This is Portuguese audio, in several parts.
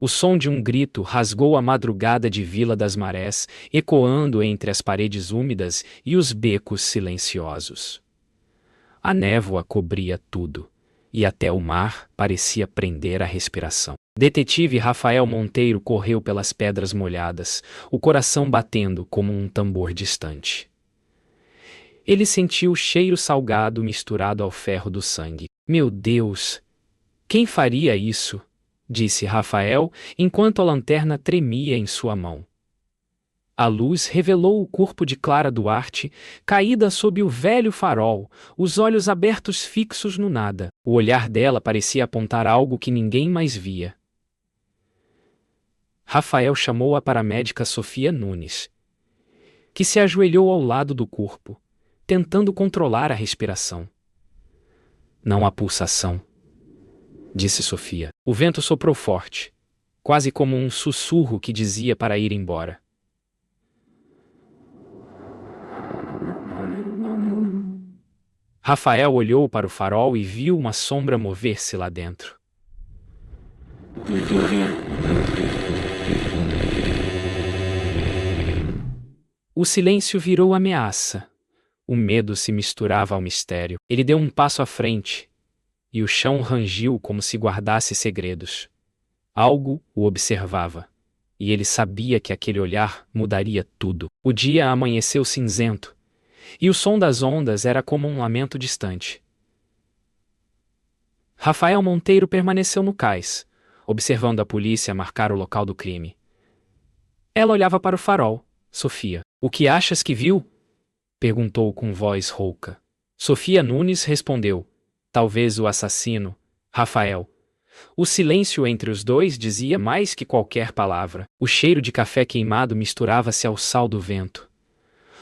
O som de um grito rasgou a madrugada de Vila das Marés, ecoando entre as paredes úmidas e os becos silenciosos. A névoa cobria tudo, e até o mar parecia prender a respiração. Detetive Rafael Monteiro correu pelas pedras molhadas, o coração batendo como um tambor distante. Ele sentiu o cheiro salgado misturado ao ferro do sangue. Meu Deus! Quem faria isso? Disse Rafael, enquanto a lanterna tremia em sua mão. A luz revelou o corpo de Clara Duarte, caída sob o velho farol, os olhos abertos fixos no nada. O olhar dela parecia apontar algo que ninguém mais via. Rafael chamou a paramédica Sofia Nunes, que se ajoelhou ao lado do corpo, tentando controlar a respiração. Não há pulsação, disse Sofia. O vento soprou forte, quase como um sussurro que dizia para ir embora. Rafael olhou para o farol e viu uma sombra mover-se lá dentro. O silêncio virou ameaça. O medo se misturava ao mistério. Ele deu um passo à frente, e o chão rangiu como se guardasse segredos. Algo o observava, e ele sabia que aquele olhar mudaria tudo. O dia amanheceu cinzento, e o som das ondas era como um lamento distante. Rafael Monteiro permaneceu no cais, observando a polícia marcar o local do crime. Ela olhava para o farol. Sofia, o que achas que viu? Perguntou com voz rouca. Sofia Nunes respondeu. Talvez o assassino, Rafael. O silêncio entre os dois dizia mais que qualquer palavra. O cheiro de café queimado misturava-se ao sal do vento.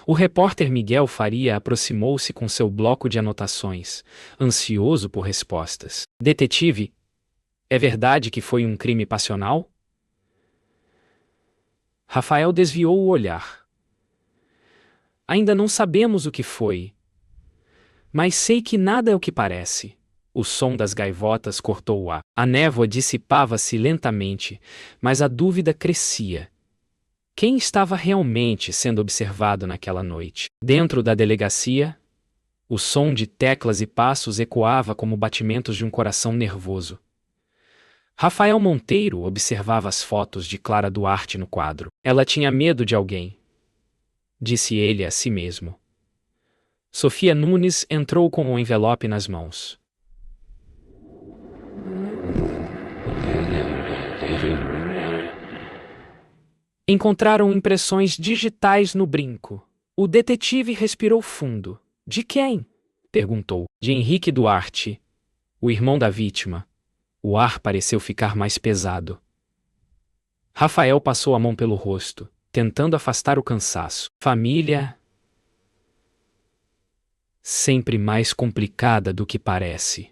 O repórter Miguel Faria aproximou-se com seu bloco de anotações, ansioso por respostas. Detetive, é verdade que foi um crime passional? Rafael desviou o olhar. Ainda não sabemos o que foi. Mas sei que nada é o que parece. O som das gaivotas cortou o ar. A névoa dissipava-se lentamente, mas a dúvida crescia. Quem estava realmente sendo observado naquela noite? Dentro da delegacia, o som de teclas e passos ecoava como batimentos de um coração nervoso. Rafael Monteiro observava as fotos de Clara Duarte no quadro. Ela tinha medo de alguém, disse ele a si mesmo. Sofia Nunes entrou com um envelope nas mãos. Encontraram impressões digitais no brinco. O detetive respirou fundo. De quem? Perguntou. De Henrique Duarte, o irmão da vítima. O ar pareceu ficar mais pesado. Rafael passou a mão pelo rosto, tentando afastar o cansaço. Família sempre mais complicada do que parece.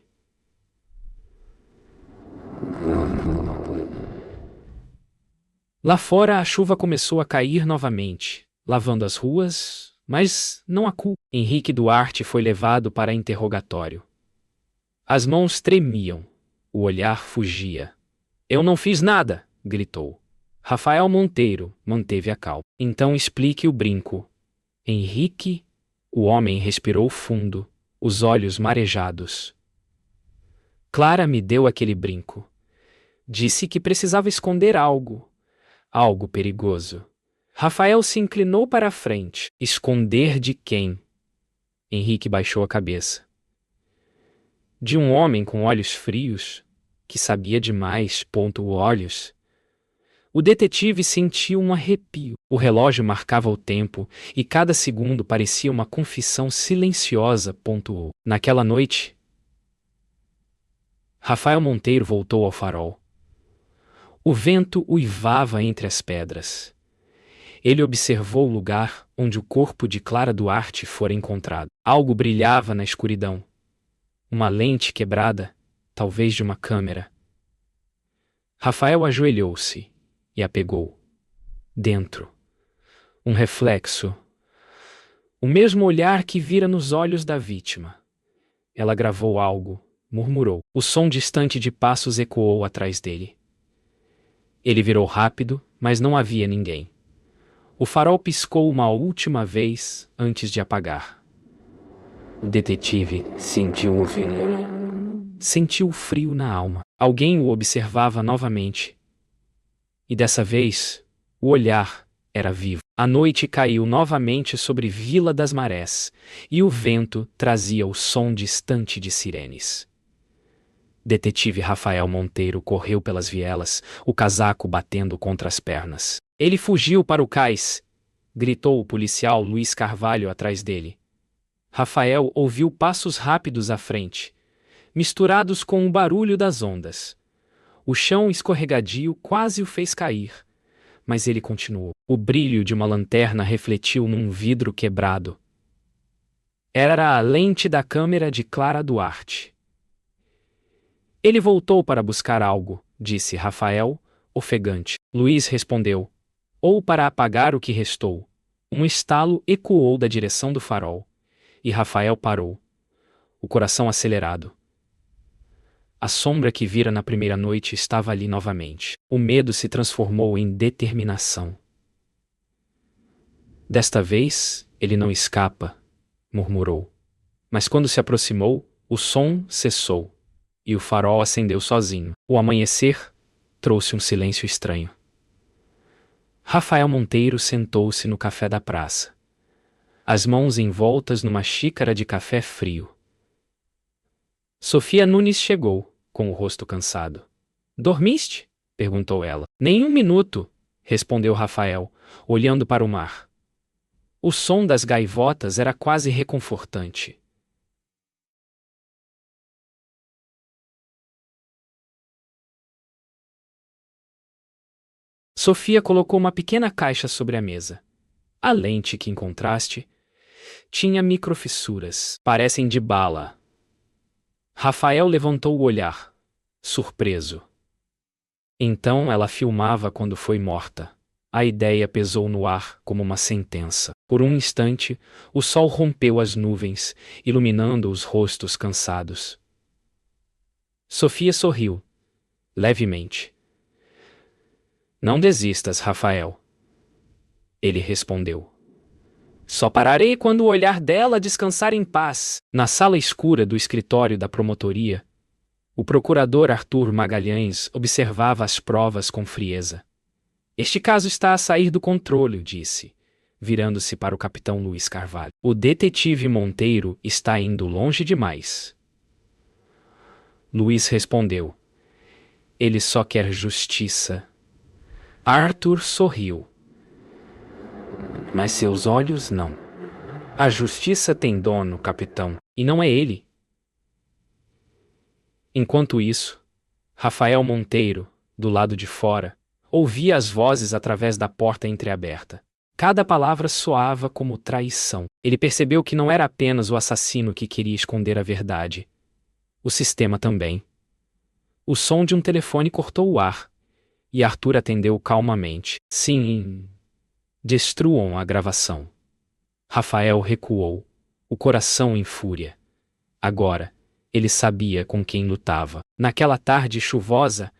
Lá fora a chuva começou a cair novamente, lavando as ruas, mas não a culpa. Henrique Duarte foi levado para interrogatório. As mãos tremiam, o olhar fugia. Eu não fiz nada, gritou. Rafael Monteiro manteve a calma. Então explique o brinco. Henrique, o homem respirou fundo, os olhos marejados. Clara me deu aquele brinco. Disse que precisava esconder algo. Algo perigoso. Rafael se inclinou para a frente. Esconder de quem? Henrique baixou a cabeça. De um homem com olhos frios, que sabia demais. Olhos. O detetive sentiu um arrepio. O relógio marcava o tempo, e cada segundo parecia uma confissão silenciosa. Naquela noite, Rafael Monteiro voltou ao farol. O vento uivava entre as pedras. Ele observou o lugar onde o corpo de Clara Duarte fora encontrado. Algo brilhava na escuridão. Uma lente quebrada, talvez de uma câmera. Rafael ajoelhou-se e a pegou. Dentro. Um reflexo. O mesmo olhar que vira nos olhos da vítima. Ela gravou algo, murmurou. O som distante de passos ecoou atrás dele. Ele virou rápido, mas não havia ninguém. O farol piscou uma última vez antes de apagar. O detetive sentiu frio na alma. Alguém o observava novamente. E dessa vez, o olhar era vivo. A noite caiu novamente sobre Vila das Marés, e o vento trazia o som distante de sirenes. Detetive Rafael Monteiro correu pelas vielas, o casaco batendo contra as pernas. Ele fugiu para o cais, gritou o policial Luiz Carvalho atrás dele. Rafael ouviu passos rápidos à frente, misturados com o barulho das ondas. O chão escorregadio quase o fez cair, mas ele continuou. O brilho de uma lanterna refletiu num vidro quebrado. Era a lente da câmera de Clara Duarte. Ele voltou para buscar algo, disse Rafael, ofegante. Luiz respondeu. Ou para apagar o que restou. Um estalo ecoou da direção do farol. E Rafael parou, o coração acelerado. A sombra que vira na primeira noite estava ali novamente. O medo se transformou em determinação. Desta vez, ele não escapa, murmurou. Mas quando se aproximou, o som cessou, e o farol acendeu sozinho. O amanhecer trouxe um silêncio estranho. Rafael Monteiro sentou-se no café da praça, as mãos envoltas numa xícara de café frio. Sofia Nunes chegou, com o rosto cansado. Dormiste? Perguntou ela. Nem um minuto, respondeu Rafael, olhando para o mar. O som das gaivotas era quase reconfortante. Sofia colocou uma pequena caixa sobre a mesa. A lente que encontraste tinha microfissuras, parecem de bala. Rafael levantou o olhar, surpreso. Então ela filmava quando foi morta. A ideia pesou no ar como uma sentença. Por um instante, o sol rompeu as nuvens, iluminando os rostos cansados. Sofia sorriu, levemente. Não desistas, Rafael. Ele respondeu. Só pararei quando o olhar dela descansar em paz. Na sala escura do escritório da promotoria, o procurador Arthur Magalhães observava as provas com frieza. Este caso está a sair do controle, disse, virando-se para o capitão Luiz Carvalho. O detetive Monteiro está indo longe demais. Luiz respondeu. Ele só quer justiça. Arthur sorriu. Mas seus olhos não. A justiça tem dono, capitão, e não é ele. Enquanto isso, Rafael Monteiro, do lado de fora, ouvia as vozes através da porta entreaberta. Cada palavra soava como traição. Ele percebeu que não era apenas o assassino que queria esconder a verdade. O sistema também. O som de um telefone cortou o ar, e Arthur atendeu calmamente. Sim, destruam a gravação. Rafael recuou, o coração em fúria. Agora, ele sabia com quem lutava. Naquela tarde chuvosa,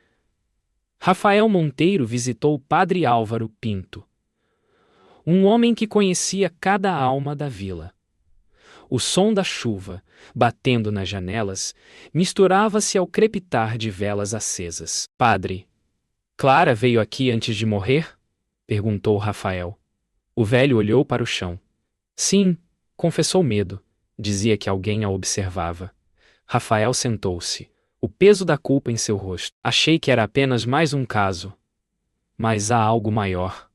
Rafael Monteiro visitou o padre Álvaro Pinto, um homem que conhecia cada alma da vila. O som da chuva, batendo nas janelas, misturava-se ao crepitar de velas acesas. Padre, Clara veio aqui antes de morrer? Perguntou Rafael. O velho olhou para o chão. Sim, confessou medo. Dizia que alguém a observava. Rafael sentou-se, o peso da culpa em seu rosto. Achei que era apenas mais um caso. Mas há algo maior.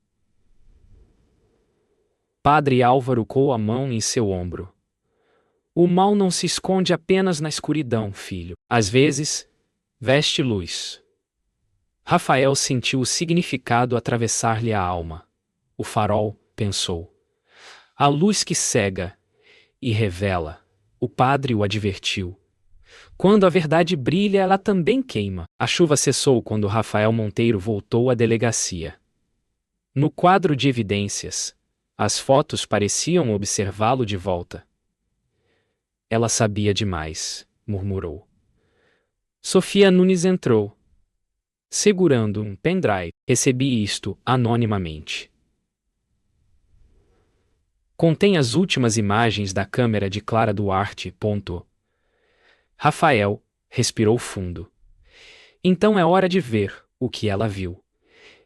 Padre Álvaro colocou a mão em seu ombro. O mal não se esconde apenas na escuridão, filho. Às vezes, veste luz. Rafael sentiu o significado atravessar-lhe a alma. O farol, pensou. A luz que cega e revela. O padre o advertiu. Quando a verdade brilha, ela também queima. A chuva cessou quando Rafael Monteiro voltou à delegacia. No quadro de evidências, as fotos pareciam observá-lo de volta. Ela sabia demais, murmurou. Sofia Nunes entrou. segurando um pendrive. Recebi isto anonimamente. Contém as últimas imagens da câmera de Clara Duarte. Rafael respirou fundo. Então é hora de ver o que ela viu.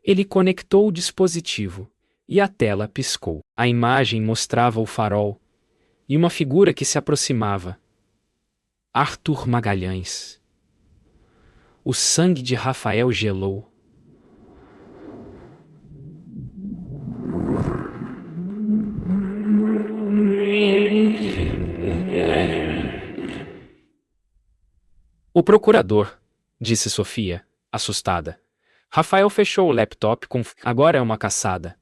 Ele conectou o dispositivo e a tela piscou. A imagem mostrava o farol e uma figura que se aproximava. Arthur Magalhães. O sangue de Rafael gelou. O procurador, disse Sofia, assustada. Rafael fechou o laptop com... Agora é uma caçada.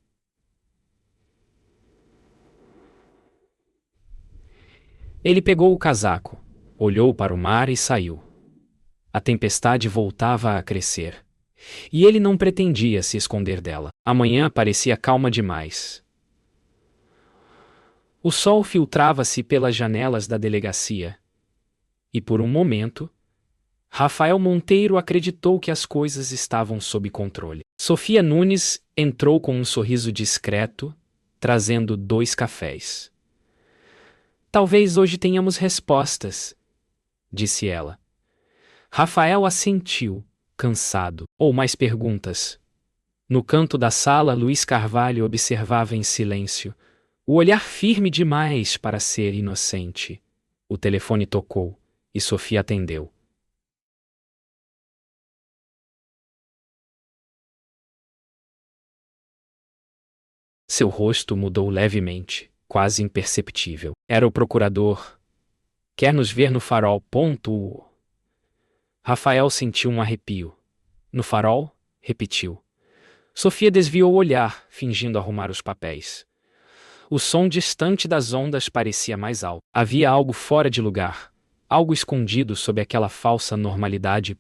Ele pegou o casaco, olhou para o mar e saiu. A tempestade voltava a crescer. E ele não pretendia se esconder dela. A manhã parecia calma demais. O sol filtrava-se pelas janelas da delegacia. E por um momento, Rafael Monteiro acreditou que as coisas estavam sob controle. Sofia Nunes entrou com um sorriso discreto, trazendo 2 cafés. Talvez hoje tenhamos respostas, disse ela. Rafael assentiu, cansado. Ou mais perguntas. No canto da sala, Luiz Carvalho observava em silêncio, o olhar firme demais para ser inocente. O telefone tocou e Sofia atendeu. Seu rosto mudou levemente, quase imperceptível. Era o procurador. Quer nos ver no farol. Rafael sentiu um arrepio. No farol? Repetiu. Sofia desviou o olhar, fingindo arrumar os papéis. O som distante das ondas parecia mais alto. Havia algo fora de lugar, algo escondido sob aquela falsa normalidade.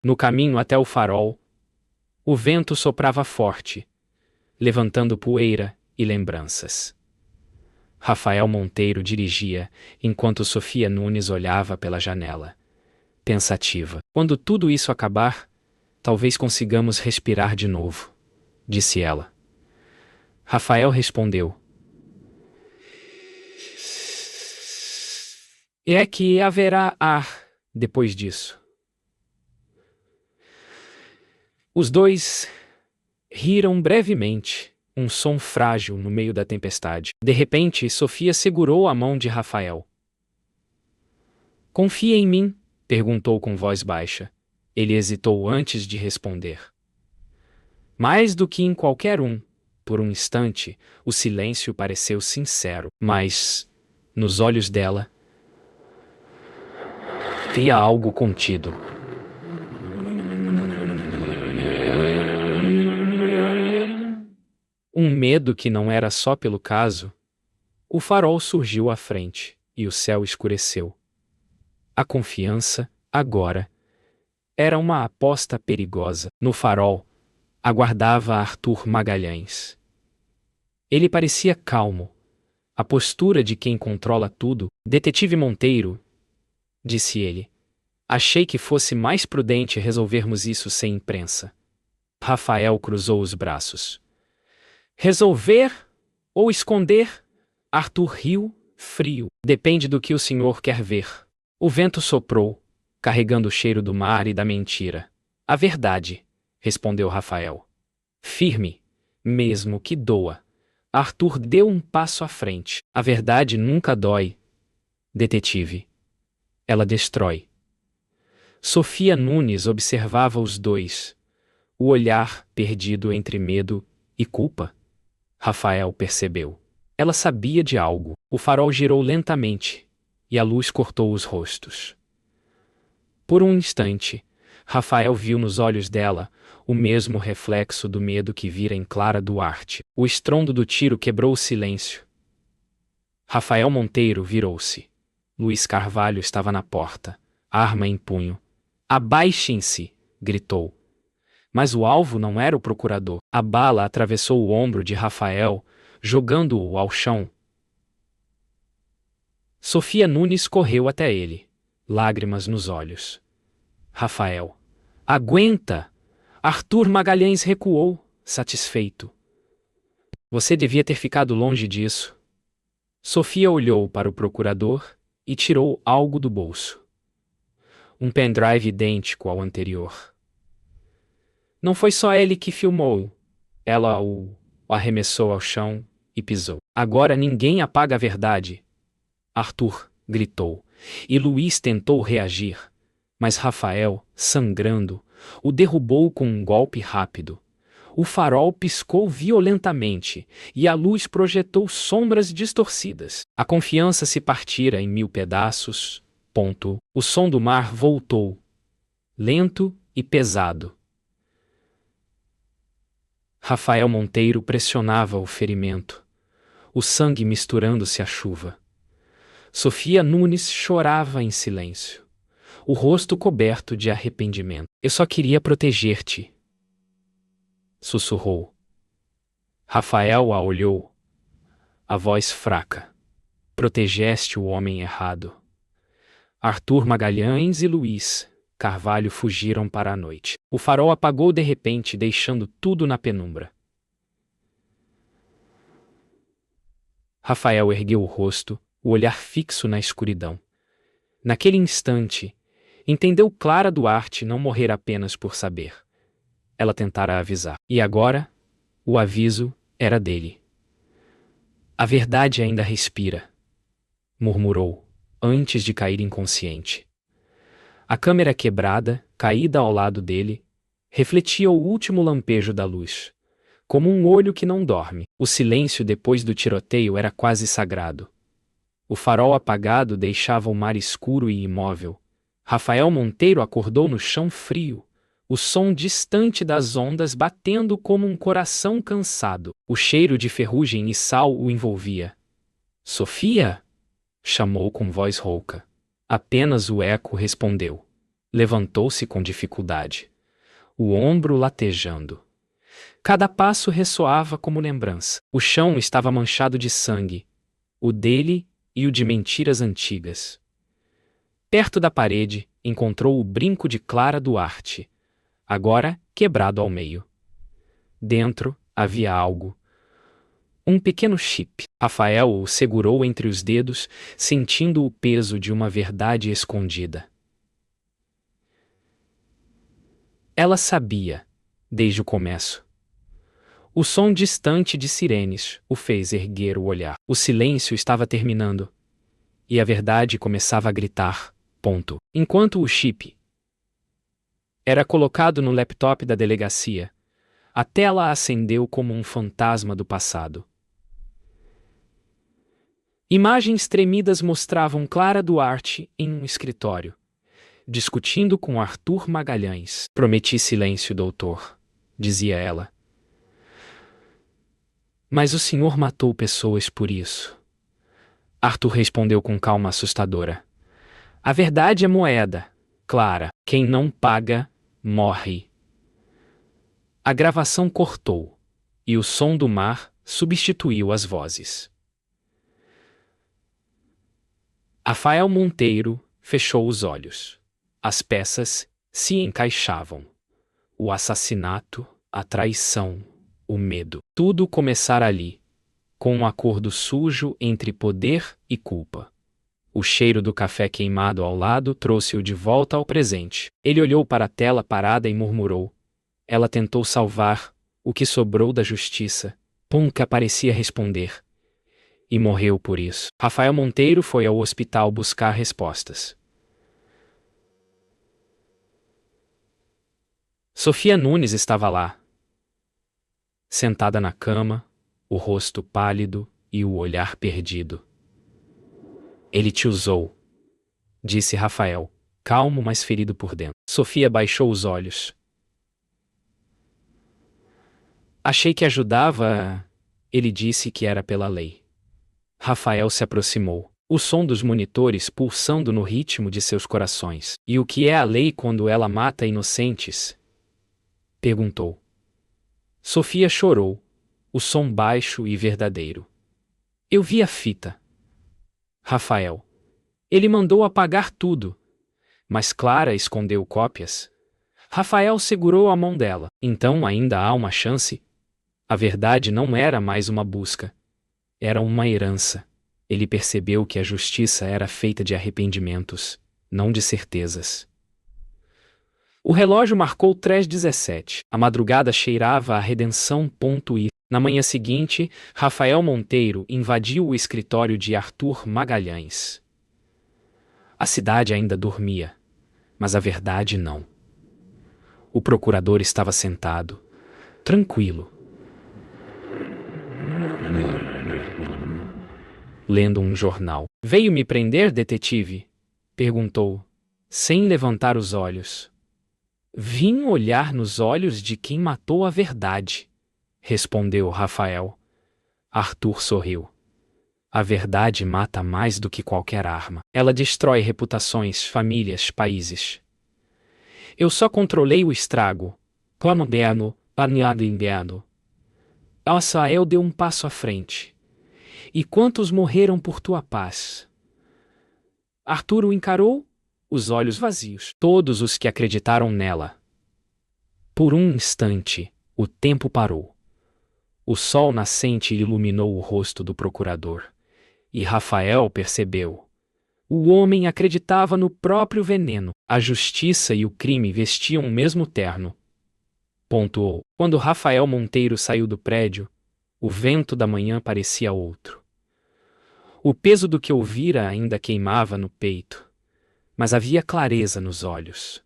No caminho até o farol, o vento soprava forte, levantando poeira e lembranças. Rafael Monteiro dirigia, enquanto Sofia Nunes olhava pela janela, pensativa. Quando tudo isso acabar, talvez consigamos respirar de novo, disse ela. Rafael respondeu. É que haverá ar depois disso. Os dois riram brevemente, um som frágil no meio da tempestade. De repente, Sofia segurou a mão de Rafael. Confia em mim? Perguntou com voz baixa. Ele hesitou antes de responder. Mais do que em qualquer um, por um instante, o silêncio pareceu sincero, mas, nos olhos dela, via algo contido. Um medo que não era só pelo caso. O farol surgiu à frente, e o céu escureceu. A confiança, agora, era uma aposta perigosa. No farol, aguardava Arthur Magalhães. Ele parecia calmo, a postura de quem controla tudo. Detetive Monteiro, disse ele. Achei que fosse mais prudente resolvermos isso sem imprensa. Rafael cruzou os braços. Resolver ou esconder? Arthur riu, frio. Depende do que o senhor quer ver. O vento soprou, carregando o cheiro do mar e da mentira. A verdade, respondeu Rafael. Firme, mesmo que doa. Arthur deu um passo à frente. A verdade nunca dói. Detetive. Ela destrói. Sofia Nunes observava os dois, o olhar perdido entre medo e culpa. Rafael percebeu. Ela sabia de algo. O farol girou lentamente, e a luz cortou os rostos. Por um instante, Rafael viu nos olhos dela o mesmo reflexo do medo que vira em Clara Duarte. O estrondo do tiro quebrou o silêncio. Rafael Monteiro virou-se. Luiz Carvalho estava na porta, arma em punho. Abaixem-se! Gritou. Mas o alvo não era o procurador. A bala atravessou o ombro de Rafael, jogando-o ao chão. Sofia Nunes correu até ele, lágrimas nos olhos. Rafael. Aguenta! Arthur Magalhães recuou, satisfeito. Você devia ter ficado longe disso. Sofia olhou para o procurador e tirou algo do bolso. Um pendrive idêntico ao anterior. Não foi só ele que filmou. Ela o arremessou ao chão e pisou. Agora ninguém apaga a verdade. Arthur gritou, e Luiz tentou reagir, mas Rafael, sangrando, o derrubou com um golpe rápido. O farol piscou violentamente e a luz projetou sombras distorcidas. A confiança se partira em 1000 pedaços. O som do mar voltou, lento e pesado. Rafael Monteiro pressionava o ferimento, o sangue misturando-se à chuva. Sofia Nunes chorava em silêncio, o rosto coberto de arrependimento. Eu só queria proteger-te, sussurrou. Rafael a olhou, a voz fraca. Protegeste o homem errado. Arthur Magalhães e Luiz Carvalho fugiram para a noite. O farol apagou de repente, deixando tudo na penumbra. Rafael ergueu o rosto, o olhar fixo na escuridão. Naquele instante, entendeu Clara Duarte não morrer apenas por saber. Ela tentara avisar. E agora, o aviso era dele. A verdade ainda respira, murmurou, antes de cair inconsciente. A câmera quebrada, caída ao lado dele, refletia o último lampejo da luz, como um olho que não dorme. O silêncio depois do tiroteio era quase sagrado. O farol apagado deixava o mar escuro e imóvel. Rafael Monteiro acordou no chão frio, o som distante das ondas batendo como um coração cansado. O cheiro de ferrugem e sal o envolvia. Sofia? Chamou com voz rouca. Apenas o eco respondeu. Levantou-se com dificuldade, o ombro latejando. Cada passo ressoava como lembrança. O chão estava manchado de sangue, o dele e o de mentiras antigas. Perto da parede, encontrou o brinco de Clara Duarte, agora quebrado ao meio. Dentro havia algo. Um pequeno chip. Rafael o segurou entre os dedos, sentindo o peso de uma verdade escondida. Ela sabia, desde o começo. O som distante de sirenes o fez erguer o olhar. O silêncio estava terminando. E a verdade começava a gritar. Enquanto o chip era colocado no laptop da delegacia, a tela acendeu como um fantasma do passado. Imagens tremidas mostravam Clara Duarte em um escritório, discutindo com Arthur Magalhães. Prometi silêncio, doutor, dizia ela. Mas o senhor matou pessoas por isso. Arthur respondeu com calma assustadora. A verdade é moeda, Clara. Quem não paga, morre. A gravação cortou, e o som do mar substituiu as vozes. Rafael Monteiro fechou os olhos. As peças se encaixavam. O assassinato, a traição, o medo. Tudo começara ali, com um acordo sujo entre poder e culpa. O cheiro do café queimado ao lado trouxe-o de volta ao presente. Ele olhou para a tela parada e murmurou. Ela tentou salvar o que sobrou da justiça. Nunca parecia responder. E morreu por isso. Rafael Monteiro foi ao hospital buscar respostas. Sofia Nunes estava lá, sentada na cama, o rosto pálido e o olhar perdido. Ele te usou, disse Rafael, calmo, mas ferido por dentro. Sofia baixou os olhos. Achei que ajudava. Ele disse que era pela lei. Rafael se aproximou, o som dos monitores pulsando no ritmo de seus corações. E o que é a lei quando ela mata inocentes? Perguntou. Sofia chorou, o som baixo e verdadeiro. Eu vi a fita. Rafael. Ele mandou apagar tudo. Mas Clara escondeu cópias. Rafael segurou a mão dela. Então ainda há uma chance? A verdade não era mais uma busca. Era uma herança. Ele percebeu que a justiça era feita de arrependimentos, não de certezas. O relógio marcou 3h17. A madrugada cheirava a redenção. E, na manhã seguinte, Rafael Monteiro invadiu o escritório de Arthur Magalhães. A cidade ainda dormia, mas a verdade não. O procurador estava sentado, tranquilo, lendo um jornal. "Veio me prender, detetive?" perguntou, sem levantar os olhos. "Vim olhar nos olhos de quem matou a verdade", respondeu Rafael. Arthur sorriu. "A verdade mata mais do que qualquer arma. Ela destrói reputações, famílias, países. Eu só controlei o estrago. Planeado, planeado inverno." Rafael deu um passo à frente. "E quantos morreram por tua paz?" Arthur o encarou, os olhos vazios. "Todos os que acreditaram nela." Por um instante, o tempo parou. O sol nascente iluminou o rosto do procurador. E Rafael percebeu. O homem acreditava no próprio veneno. A justiça e o crime vestiam o mesmo terno. Pontuou. Quando Rafael Monteiro saiu do prédio, o vento da manhã parecia outro. O peso do que ouvira ainda queimava no peito, mas havia clareza nos olhos.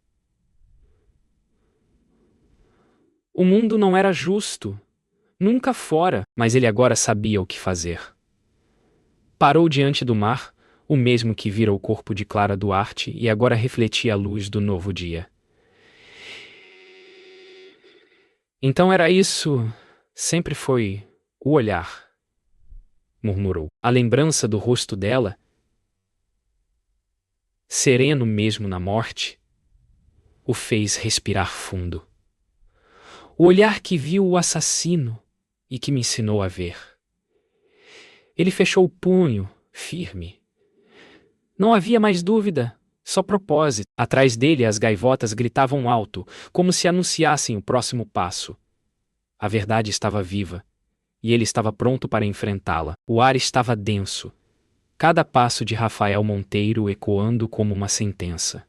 O mundo não era justo, nunca fora, mas ele agora sabia o que fazer. Parou diante do mar, o mesmo que vira o corpo de Clara Duarte e agora refletia a luz do novo dia. Então era isso, sempre foi o olhar, murmurou. A lembrança do rosto dela, sereno mesmo na morte, o fez respirar fundo. O olhar que viu o assassino e que me ensinou a ver. Ele fechou o punho, firme. Não havia mais dúvida, só propósito. Atrás dele as gaivotas gritavam alto, como se anunciassem o próximo passo. A verdade estava viva, e ele estava pronto para enfrentá-la. O ar estava denso, cada passo de Rafael Monteiro ecoando como uma sentença.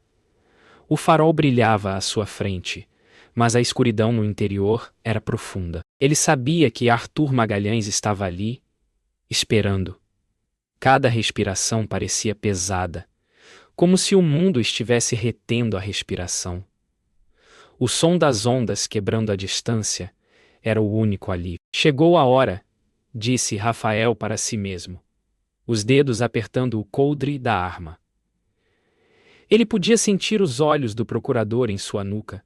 O farol brilhava à sua frente, mas a escuridão no interior era profunda. Ele sabia que Arthur Magalhães estava ali, esperando. Cada respiração parecia pesada, como se o mundo estivesse retendo a respiração. O som das ondas quebrando a distância era o único alívio. Chegou a hora, disse Rafael para si mesmo, os dedos apertando o coldre da arma. Ele podia sentir os olhos do procurador em sua nuca,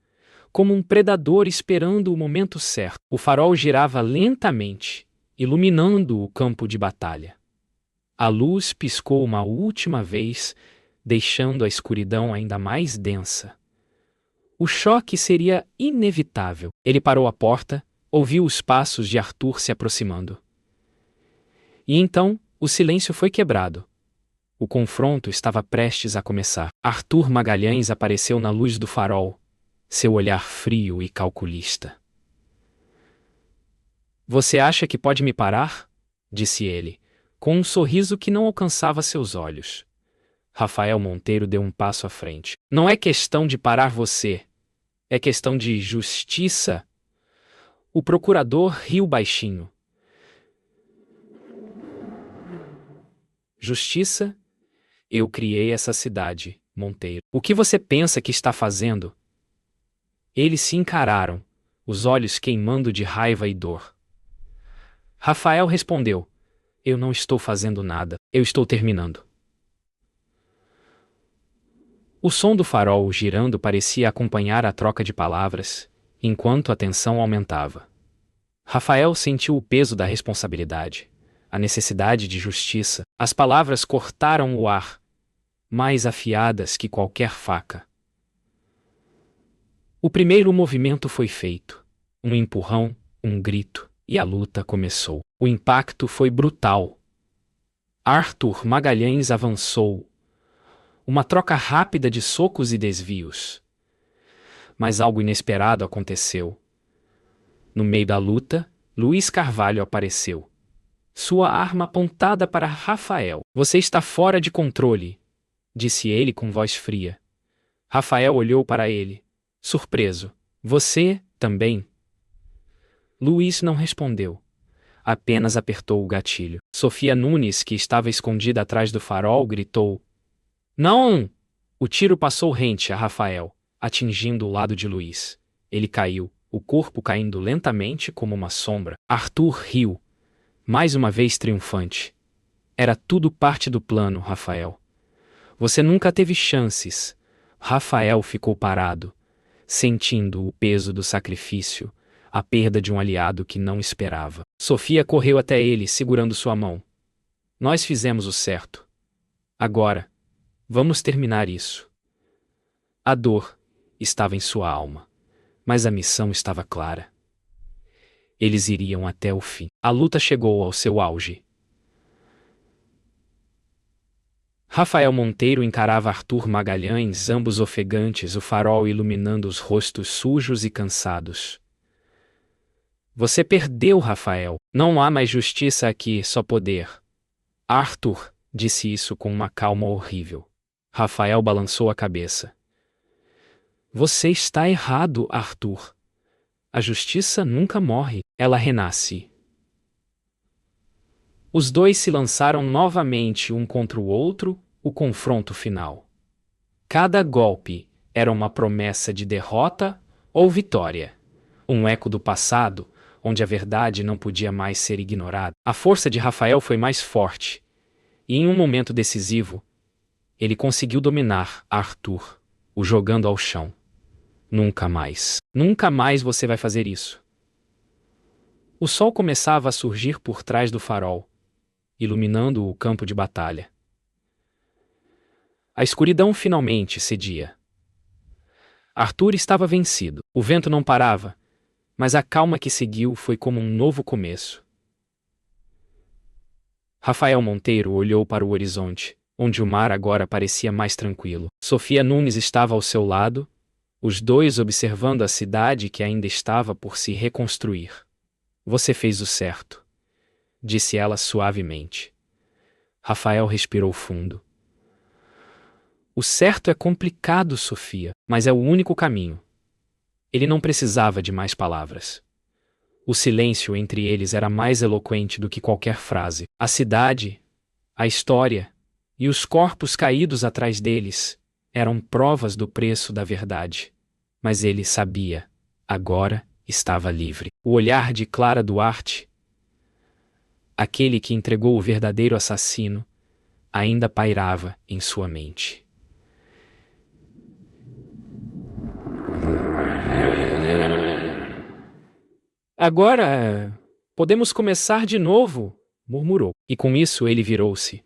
como um predador esperando o momento certo. O farol girava lentamente, iluminando o campo de batalha. A luz piscou uma última vez, deixando a escuridão ainda mais densa. O choque seria inevitável. Ele parou à porta, ouviu os passos de Arthur se aproximando. E então, o silêncio foi quebrado. O confronto estava prestes a começar. Arthur Magalhães apareceu na luz do farol, seu olhar frio e calculista. "Você acha que pode me parar?" disse ele, com um sorriso que não alcançava seus olhos. Rafael Monteiro deu um passo à frente. "Não é questão de parar você. É questão de justiça." O procurador riu baixinho. "Justiça? Eu criei essa cidade, Monteiro. O que você pensa que está fazendo?" Eles se encararam, os olhos queimando de raiva e dor. Rafael respondeu: "Eu não estou fazendo nada, eu estou terminando." O som do farol girando parecia acompanhar a troca de palavras, enquanto a tensão aumentava. Rafael sentiu o peso da responsabilidade, a necessidade de justiça. As palavras cortaram o ar, mais afiadas que qualquer faca. O primeiro movimento foi feito. Um empurrão, um grito, e a luta começou. O impacto foi brutal. Arthur Magalhães avançou. Uma troca rápida de socos e desvios. Mas algo inesperado aconteceu. No meio da luta, Luiz Carvalho apareceu. Sua arma apontada para Rafael. Você está fora de controle, disse ele com voz fria. Rafael olhou para ele, surpreso. Você, também? Luiz não respondeu. Apenas apertou o gatilho. Sofia Nunes, que estava escondida atrás do farol, gritou. Não! O tiro passou rente a Rafael, atingindo o lado de Luiz. Ele caiu, o corpo caindo lentamente como uma sombra. Arthur riu, mais uma vez triunfante. Era tudo parte do plano, Rafael. Você nunca teve chances. Rafael ficou parado, sentindo o peso do sacrifício, a perda de um aliado que não esperava. Sofia correu até ele, segurando sua mão. Nós fizemos o certo. Agora, vamos terminar isso. A dor estava em sua alma, mas a missão estava clara. Eles iriam até o fim. A luta chegou ao seu auge. Rafael Monteiro encarava Arthur Magalhães, ambos ofegantes, o farol iluminando os rostos sujos e cansados. Você perdeu, Rafael. Não há mais justiça aqui, só poder. Arthur disse isso com uma calma horrível. Rafael balançou a cabeça. Você está errado, Arthur. A justiça nunca morre, ela renasce. Os dois se lançaram novamente um contra o outro, o confronto final. Cada golpe era uma promessa de derrota ou vitória. Um eco do passado, onde a verdade não podia mais ser ignorada. A força de Rafael foi mais forte, e em um momento decisivo, ele conseguiu dominar Arthur, o jogando ao chão. Nunca mais você vai fazer isso. O sol começava a surgir por trás do farol, iluminando o campo de batalha. A escuridão finalmente cedia. Arthur estava vencido. O vento não parava, mas a calma que seguiu foi como um novo começo. Rafael Monteiro olhou para o horizonte, onde o mar agora parecia mais tranquilo. Sofia Nunes estava ao seu lado, os dois observando a cidade que ainda estava por se reconstruir. Você fez o certo, disse ela suavemente. Rafael respirou fundo. O certo é complicado, Sofia, mas é o único caminho. Ele não precisava de mais palavras. O silêncio entre eles era mais eloquente do que qualquer frase. A cidade, a história e os corpos caídos atrás deles eram provas do preço da verdade. Mas ele sabia, agora estava livre. O olhar de Clara Duarte, aquele que entregou o verdadeiro assassino, ainda pairava em sua mente. Agora, podemos começar de novo, murmurou. E com isso ele virou-se,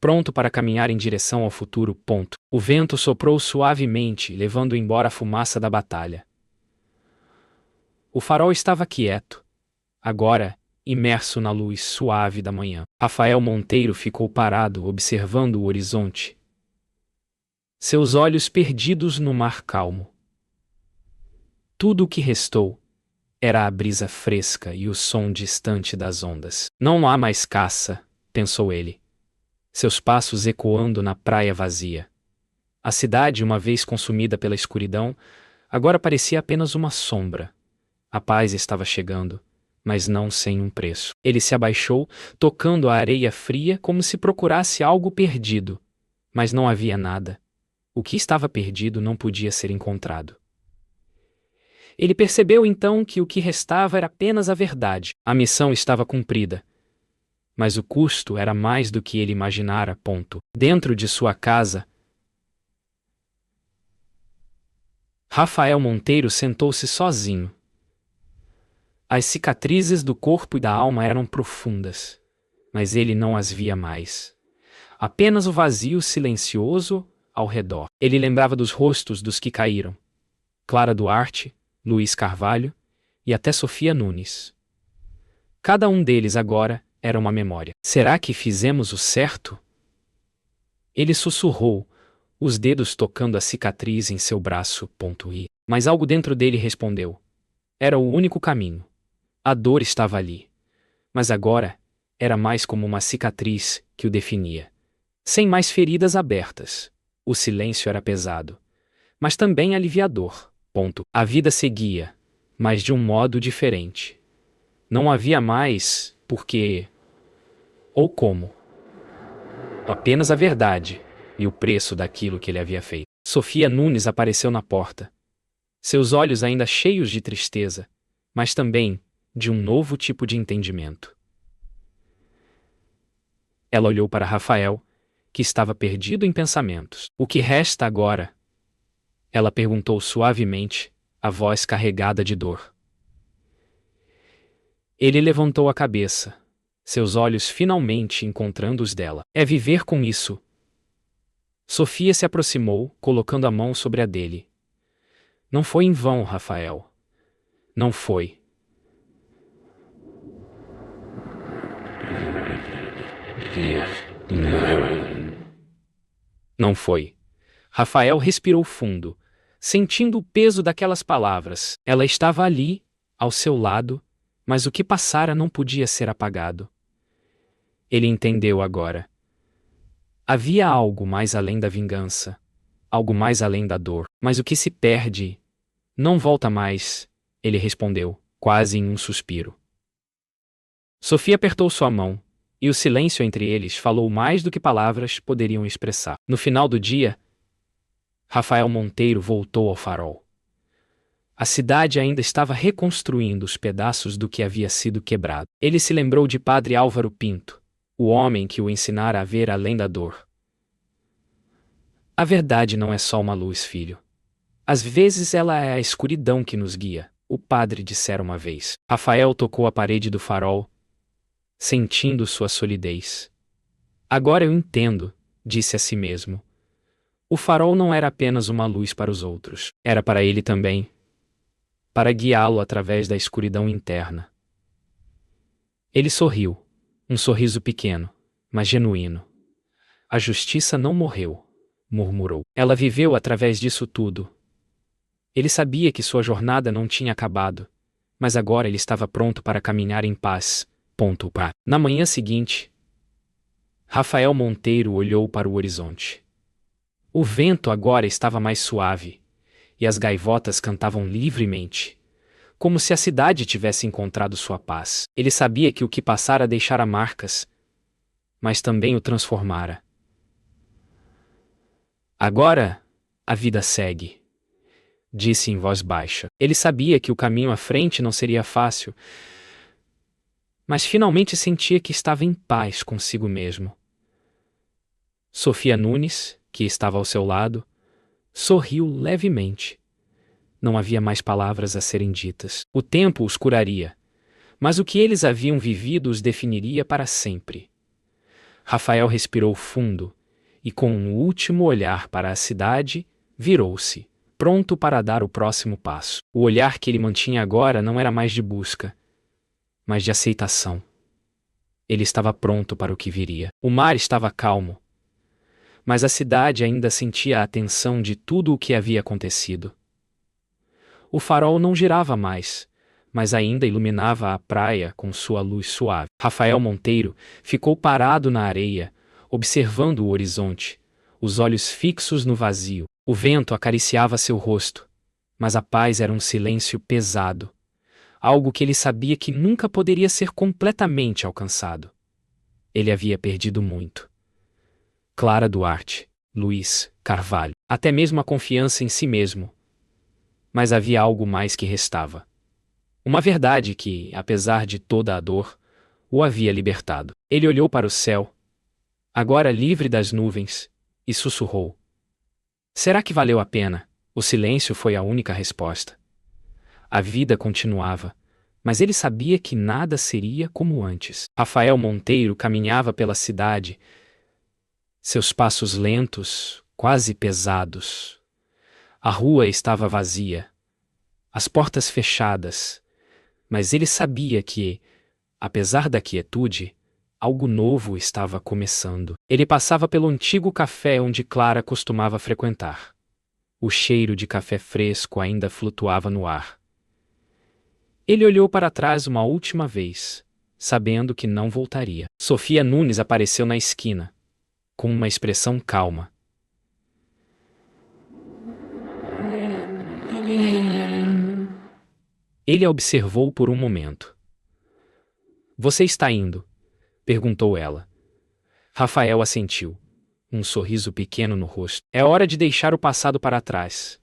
pronto para caminhar em direção ao futuro. O vento soprou suavemente, levando embora a fumaça da batalha. O farol estava quieto, agora imerso na luz suave da manhã. Rafael Monteiro ficou parado, observando o horizonte, seus olhos perdidos no mar calmo. Tudo o que restou era a brisa fresca e o som distante das ondas. Não há mais caça, pensou ele, seus passos ecoando na praia vazia. A cidade, uma vez consumida pela escuridão, agora parecia apenas uma sombra. A paz estava chegando, mas não sem um preço. Ele se abaixou, tocando a areia fria como se procurasse algo perdido, mas não havia nada. O que estava perdido não podia ser encontrado. Ele percebeu então que o que restava era apenas a verdade. A missão estava cumprida, mas o custo era mais do que ele imaginara. Dentro de sua casa, Rafael Monteiro sentou-se sozinho. As cicatrizes do corpo e da alma eram profundas, mas ele não as via mais. Apenas o vazio silencioso ao redor. Ele lembrava dos rostos dos que caíram. Clara Duarte, Luiz Carvalho e até Sofia Nunes. Cada um deles agora era uma memória. Será que fizemos o certo? Ele sussurrou, os dedos tocando a cicatriz em seu braço. Mas algo dentro dele respondeu. Era o único caminho. A dor estava ali. Mas agora, era mais como uma cicatriz que o definia. Sem mais feridas abertas. O silêncio era pesado. Mas também aliviador. A vida seguia, mas de um modo diferente. Não havia mais porquê ou como. Apenas a verdade e o preço daquilo que ele havia feito. Sofia Nunes apareceu na porta. Seus olhos ainda cheios de tristeza, mas também de um novo tipo de entendimento. Ela olhou para Rafael, que estava perdido em pensamentos. O que resta agora? Ela perguntou suavemente, a voz carregada de dor. Ele levantou a cabeça, seus olhos finalmente encontrando os dela. É viver com isso. Sofia se aproximou, colocando a mão sobre a dele. Não foi em vão, Rafael. Não foi. Não foi. Rafael respirou fundo, sentindo o peso daquelas palavras. Ela estava ali, ao seu lado, mas o que passara não podia ser apagado. Ele entendeu agora. Havia algo mais além da vingança, algo mais além da dor. Mas o que se perde não volta mais, ele respondeu, quase em um suspiro. Sofia apertou sua mão, e o silêncio entre eles falou mais do que palavras poderiam expressar. No final do dia, Rafael Monteiro voltou ao farol. A cidade ainda estava reconstruindo os pedaços do que havia sido quebrado. Ele se lembrou de Padre Álvaro Pinto, o homem que o ensinara a ver além da dor. A verdade não é só uma luz, filho. Às vezes ela é a escuridão que nos guia, o padre dissera uma vez. Rafael tocou a parede do farol, sentindo sua solidez. Agora eu entendo, disse a si mesmo. O farol não era apenas uma luz para os outros, era para ele também, para guiá-lo através da escuridão interna. Ele sorriu, um sorriso pequeno, mas genuíno. A justiça não morreu, murmurou. Ela viveu através disso tudo. Ele sabia que sua jornada não tinha acabado, mas agora ele estava pronto para caminhar em paz. Na manhã seguinte, Rafael Monteiro olhou para o horizonte. O vento agora estava mais suave, e as gaivotas cantavam livremente, como se a cidade tivesse encontrado sua paz. Ele sabia que o que passara deixara marcas, mas também o transformara. Agora, a vida segue, disse em voz baixa. Ele sabia que o caminho à frente não seria fácil, mas finalmente sentia que estava em paz consigo mesmo. Sofia Nunes, que estava ao seu lado, sorriu levemente. Não havia mais palavras a serem ditas. O tempo os curaria, mas o que eles haviam vivido os definiria para sempre. Rafael respirou fundo e, com um último olhar para a cidade, virou-se, pronto para dar o próximo passo. O olhar que ele mantinha agora não era mais de busca, mas de aceitação. Ele estava pronto para o que viria. O mar estava calmo, mas a cidade ainda sentia a tensão de tudo o que havia acontecido. O farol não girava mais, mas ainda iluminava a praia com sua luz suave. Rafael Monteiro ficou parado na areia, observando o horizonte, os olhos fixos no vazio. O vento acariciava seu rosto, mas a paz era um silêncio pesado, algo que ele sabia que nunca poderia ser completamente alcançado. Ele havia perdido muito. Clara Duarte, Luiz Carvalho, até mesmo a confiança em si mesmo. Mas havia algo mais que restava. Uma verdade que, apesar de toda a dor, o havia libertado. Ele olhou para o céu, agora livre das nuvens, e sussurrou. Será que valeu a pena? O silêncio foi a única resposta. A vida continuava, mas ele sabia que nada seria como antes. Rafael Monteiro caminhava pela cidade, seus passos lentos, quase pesados. A rua estava vazia, as portas fechadas, mas ele sabia que, apesar da quietude, algo novo estava começando. Ele passava pelo antigo café onde Clara costumava frequentar. O cheiro de café fresco ainda flutuava no ar. Ele olhou para trás uma última vez, sabendo que não voltaria. Sofia Nunes apareceu na esquina, com uma expressão calma. Ele a observou por um momento. Você está indo? Perguntou ela. Rafael assentiu, um sorriso pequeno no rosto. É hora de deixar o passado para trás.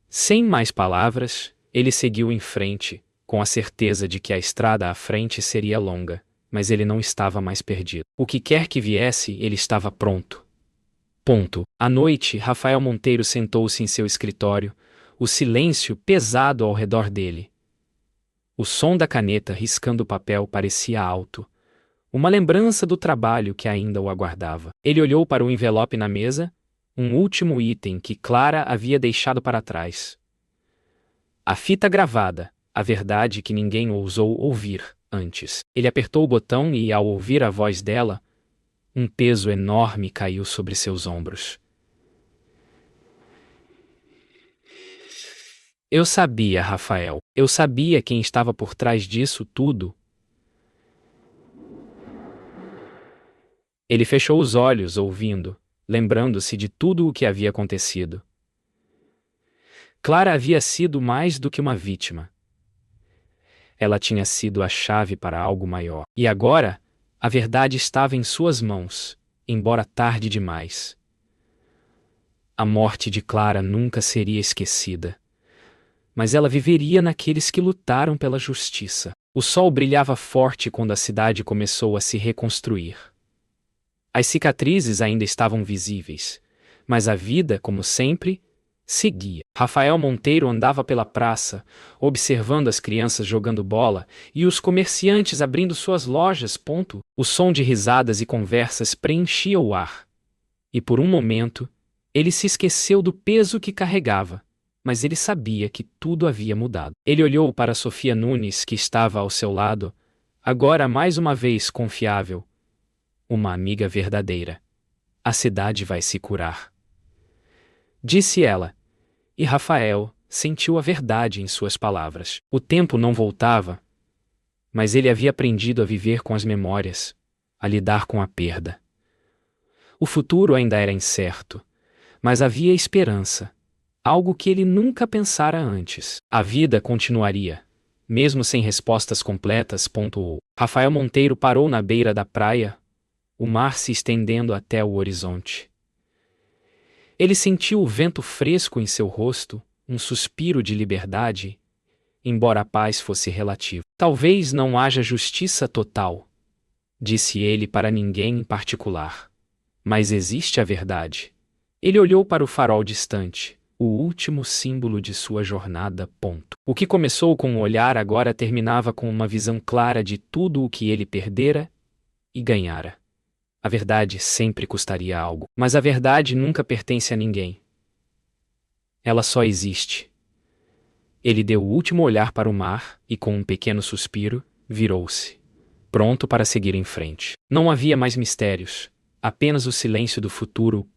Sem mais palavras, ele seguiu em frente, com a certeza de que a estrada à frente seria longa, mas ele não estava mais perdido. O que quer que viesse, ele estava pronto. Ponto. À noite, Rafael Monteiro sentou-se em seu escritório, o silêncio pesado ao redor dele. O som da caneta riscando o papel parecia alto, uma lembrança do trabalho que ainda o aguardava. Ele olhou para o envelope na mesa, um último item que Clara havia deixado para trás. A fita gravada, a verdade que ninguém ousou ouvir antes. Ele apertou o botão e, ao ouvir a voz dela, um peso enorme caiu sobre seus ombros. Eu sabia, Rafael. Eu sabia quem estava por trás disso tudo. Ele fechou os olhos, ouvindo, lembrando-se de tudo o que havia acontecido. Clara havia sido mais do que uma vítima. Ela tinha sido a chave para algo maior. E agora, a verdade estava em suas mãos, embora tarde demais. A morte de Clara nunca seria esquecida. Mas ela viveria naqueles que lutaram pela justiça. O sol brilhava forte quando a cidade começou a se reconstruir. As cicatrizes ainda estavam visíveis, mas a vida, como sempre, seguia. Rafael Monteiro andava pela praça, observando as crianças jogando bola e os comerciantes abrindo suas lojas. O som de risadas e conversas preenchia o ar. E por um momento, ele se esqueceu do peso que carregava. Mas ele sabia que tudo havia mudado. Ele olhou para Sofia Nunes, que estava ao seu lado, agora mais uma vez confiável. Uma amiga verdadeira. A cidade vai se curar, disse ela. E Rafael sentiu a verdade em suas palavras. O tempo não voltava, mas ele havia aprendido a viver com as memórias, a lidar com a perda. O futuro ainda era incerto, mas havia esperança. Algo que ele nunca pensara antes. A vida continuaria, mesmo sem respostas completas. Rafael Monteiro parou na beira da praia, o mar se estendendo até o horizonte. Ele sentiu o vento fresco em seu rosto, um suspiro de liberdade, embora a paz fosse relativa. Talvez não haja justiça total, disse ele para ninguém em particular. Mas existe a verdade. Ele olhou para o farol distante. O último símbolo de sua jornada. O que começou com um olhar agora terminava com uma visão clara de tudo o que ele perdera e ganhara. A verdade sempre custaria algo, mas a verdade nunca pertence a ninguém. Ela só existe. Ele deu o último olhar para o mar e, com um pequeno suspiro, virou-se, pronto para seguir em frente. Não havia mais mistérios, apenas o silêncio do futuro.